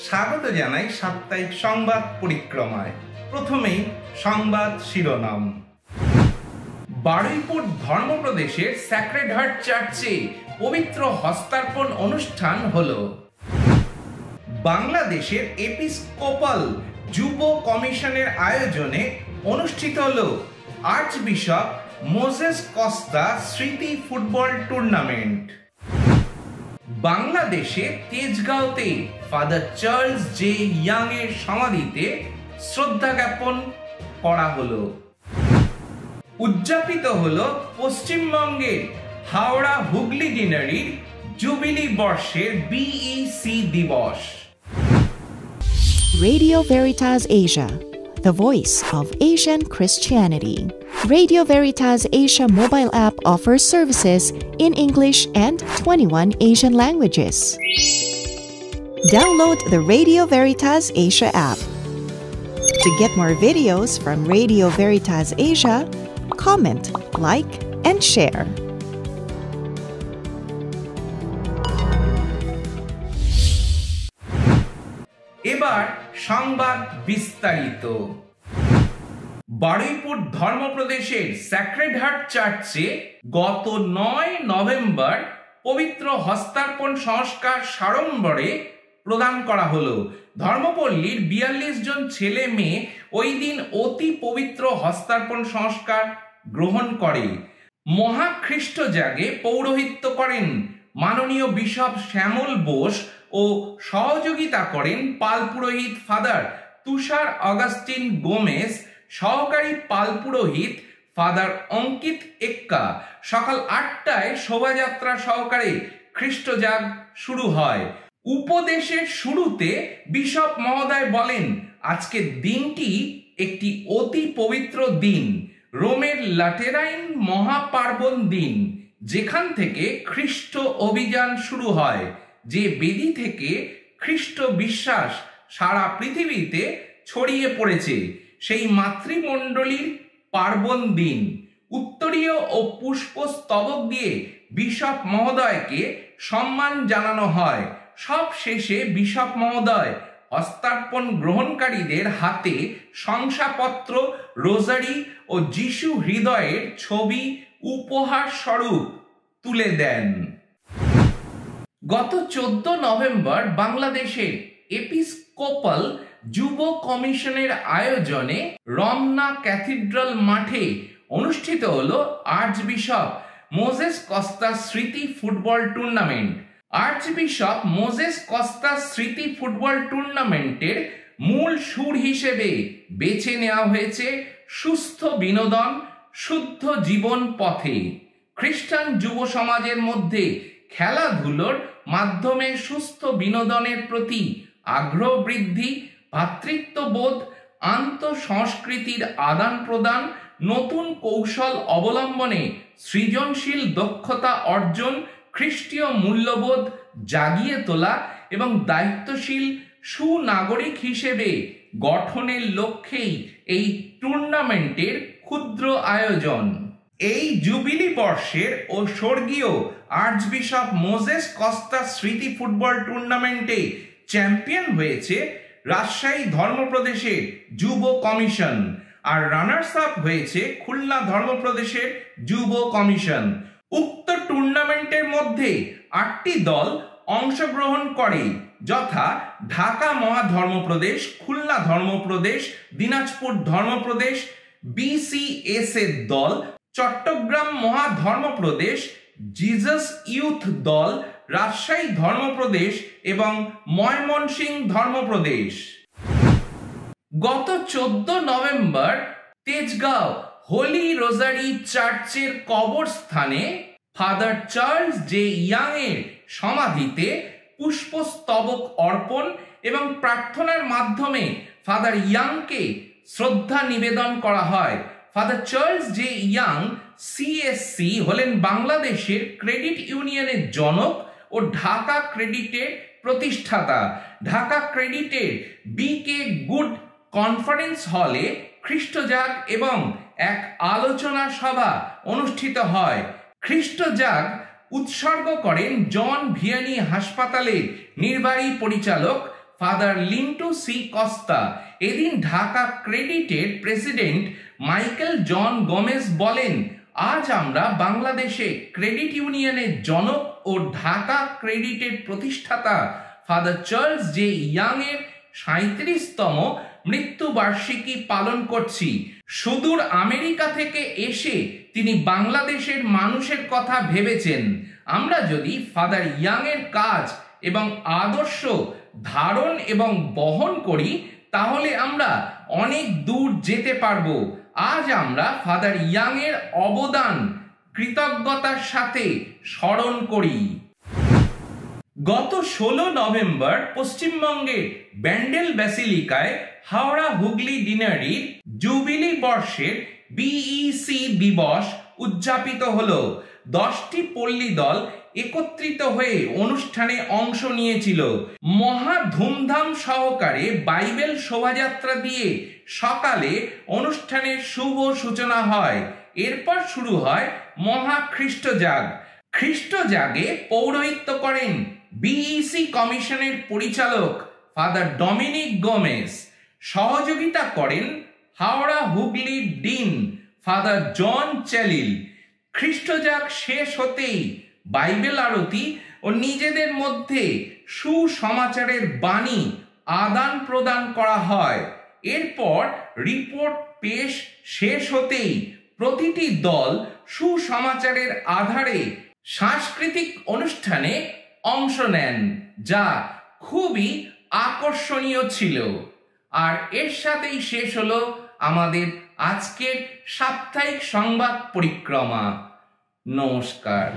স্বাগত জানাই সাপ্তাহিক সংবাদ পরিক্রমায়। প্রথমেই সংবাদ শিরোনাম। বারুইপুর ধর্মপ্রদেশের স্যাক্রেড হার্ট চার্চে পবিত্র হস্তার্পণ অনুষ্ঠান হলো। বাংলাদেশের এপিস্কোপাল যুব কমিশনের আয়োজনে অনুষ্ঠিত হলো আর্চবিশপ মোজেস কস্তা স্মৃতি ফুটবল টুর্নামেন্ট। বাংলাদেশে তেজগাঁওতে ফাদার চার্লস জে ইয়াং এর সমাধিতে শ্রদ্ধা জ্ঞাপন করা হলো। উদযাপিত হলো পশ্চিমবঙ্গের হাওড়া হুগলি ডিনারির জুবিলি বর্ষের বিইসি দিবস। Radio Veritas Asia, the voice of Asian Christianity. Radio Veritas Asia mobile app offers services in English and 21 Asian languages. Download the Radio Veritas Asia app. To get more videos from Radio Veritas Asia, comment, like, and share. এবার সংবাদ বিস্তারিত। Baruipur ধর্মপ্রদেশের sacred heart চার্চে গত 9 November পবিত্র হস্তার্পণ সংস্কার সাড়ম্বরে প্রদান করা হলো। ধর্মপল্লীর 42 জন ছেলে মেয়ে ওই দিন অতি পবিত্র হস্তার্পণ সংস্কার গ্রহণ করে। মহাখ্রিস্টজাগে পৌরোহিত্য করেন মাননীয় বিশপ শ্যামল বোস ও সহযোগিতা করেন পাল পুরোহিত ফাদার তুষার অগাস্টিন গোমেজ, সহকারী পাল পুরোহিত ফাদার অঙ্কিত এক্কা। সকাল 8টায় শোভাযাত্রা সহকারে খ্রিস্টজাগ শুরু হয়। উপদেশের শুরুতে বিশপ মহোদয় বলেন, আজকের দিনটি একটি অতি পবিত্র দিন, রোমের লাটেরাইন মহাপার্বণ দিন, যেখান থেকে খ্রিস্ট অভিযান শুরু হয়, যে বেদি থেকে খ্রিস্ট বিশ্বাস সারা পৃথিবীতে ছড়িয়ে পড়েছে, সেই মাতৃমণ্ডলীর পার্বণ দিন। উত্তরীয় ও পুষ্পস্তবক দিয়ে বিশপ মহোদয়কে সম্মান জানানো হয়। সব শেষে বিশপ মহোদয় হস্তার্পণ গ্রহণকারীদের হাতে শংসাপত্র, রোজারি ও যিশু হৃদয়ের ছবি উপহার স্বরূপ তুলে দেন। গত 14 নভেম্বর বাংলাদেশের এপিস্কোপাল যুব কমিশনের আয়োজনে রমনা ক্যাথিড্রাল মাঠে অনুষ্ঠিত হলো আর্চবিশপ মোজেস কস্তা স্মৃতি football tournament. Archbishop Moses Costa স্মৃতি ফুটবল টুর্নামেন্টের মূল সুর হিসেবে বেছে নেওয়া হয়েছে সুস্থ বিনোদন, শুদ্ধ জীবন পথে। খ্রিস্টান যুব সমাজের মধ্যে খেলাধুলোর মাধ্যমে সুস্থ বিনোদনের প্রতি আগ্রহ বৃদ্ধি, ভ্রাতৃত্ববোধ, আন্তঃসংস্কৃতির আদান প্রদান, নতুন কৌশল অবলম্বনে সৃজনশীল দক্ষতা অর্জন, খ্রিস্টীয় মূল্যবোধ জাগিয়ে তোলা এবং দায়িত্বশীল সুনাগরিক হিসেবে গঠনের লক্ষ্যেই এই টুর্নামেন্টের ক্ষুদ্র আয়োজন। এই জুবিলি বর্ষের ও স্বর্গীয় আর্চবিশপ মোজেস কস্তা স্মৃতি ফুটবল টুর্নামেন্টে চ্যাম্পিয়ন হয়েছে রাজশাহী ধর্মপ্রদেশের যুব কমিশন, আর রানার্স আপ হয়েছে খুলনা ধর্মপ্রদেশের যুব কমিশন। উক্ত টুর্নামেন্টের মধ্যে 8টি দল অংশগ্রহণ করে, যথা ঢাকা মহাধর্মপ্রদেশ, খুলনা ধর্মপ্রদেশ, দিনাজপুর ধর্মপ্রদেশ, বিসিএস এর দল, চট্টগ্রাম মহাধর্মপ্রদেশ, জিজাস ইউথ দল, রাজশাহী ধর্মপ্রদেশ এবং ময়মনসিংহ ধর্মপ্রদেশ। গত 14 নভেম্বর তেজগাঁও হোলি রোজারি চার্চের কবরস্থানে ফাদার চার্লস জে ইয়াং এর সমাধিতে পুষ্পস্তবক অর্পণ এবং প্রার্থনার মাধ্যমে ফাদার ইয়াংকে শ্রদ্ধা নিবেদন করা হয়। Father Charles J young CSC হলেন বাংলাদেশের ক্রেডিট ইউনিয়নের জনক ও ঢাকা ক্রেডিটের প্রতিষ্ঠাতা। ঢাকা ক্রেডিটের বিকে গুড কনফারেন্স হলে খ্রিস্টজাগ এবং এক আলোচনা সভা অনুষ্ঠিত হয়। খ্রিস্টজাগ উৎসর্গ করেন জন ভিয়ানি হাসপাতালের নির্বাহী পরিচালক ফাদার লিন্টু সি কস্তা। এদিন ঢাকা ক্রেডিটের প্রেসিডেন্ট মাইকেল জন গোমেজ বলেন, আজ আমরা বাংলাদেশে ক্রেডিট ইউনিয়নের জনক ও ঢাকা ক্রেডিটের প্রতিষ্ঠাতা ফাদার চার্লস জে ইয়াং এর 37তম মৃত্যুবার্ষিকী পালন করছি। সুদূর আমেরিকা থেকে এসে তিনি বাংলাদেশের মানুষের কথা ভেবেছেন। আমরা যদি ফাদার ইয়াং এর কাজ এবং আদর্শ ধারণ এবং বহন করি তাহলে আমরা অনেক দূর যেতে পারবো। আজ আমরা ফাদার ইয়াং এর অবদান কৃতজ্ঞতার সাথে স্মরণ করি। গত 16 নভেম্বর পশ্চিমবঙ্গের ব্যান্ডেল ব্যাসিলিকায় হাওড়া হুগলি ডিনারির জুবিলি বর্ষের বিইসি দিবস উদযাপিত হলো। 10টি পল্লী দল একত্রিত হয়ে অনুষ্ঠানে অংশ নিয়েছিল। মহা ধুমধাম সহকারে বাইবেল শোভাযাত্রা দিয়ে সকালে অনুষ্ঠানের শুভ সূচনা হয়। এরপর শুরু হয় মহা খ্রিস্টজাগ। খ্রিস্টজাগে পৌরোহিত্য করেন বিইসি কমিশনের পরিচালক ফাদার ডমিনিক গোমেজ। সহযোগিতা করেন হাওড়া হুগলির ডিন ফাদার জন চ্যালিল। খ্রিস্টজাগ শেষ হতেই বাইবেল আরতি ও নিজেদের মধ্যে সুসমাচারের বাণী আদান প্রদান করা হয়। এরপর রিপোর্ট পেশ শেষ হতেই প্রতিটি দল সুসমাচারের আধারে সাংস্কৃতিক অনুষ্ঠানে অংশ নেন, যা খুবই আকর্ষণীয় ছিল। আর এর সাথেই শেষ হলো আমাদের আজকের সাপ্তাহিক সংবাদ পরিক্রমা। নমস্কার।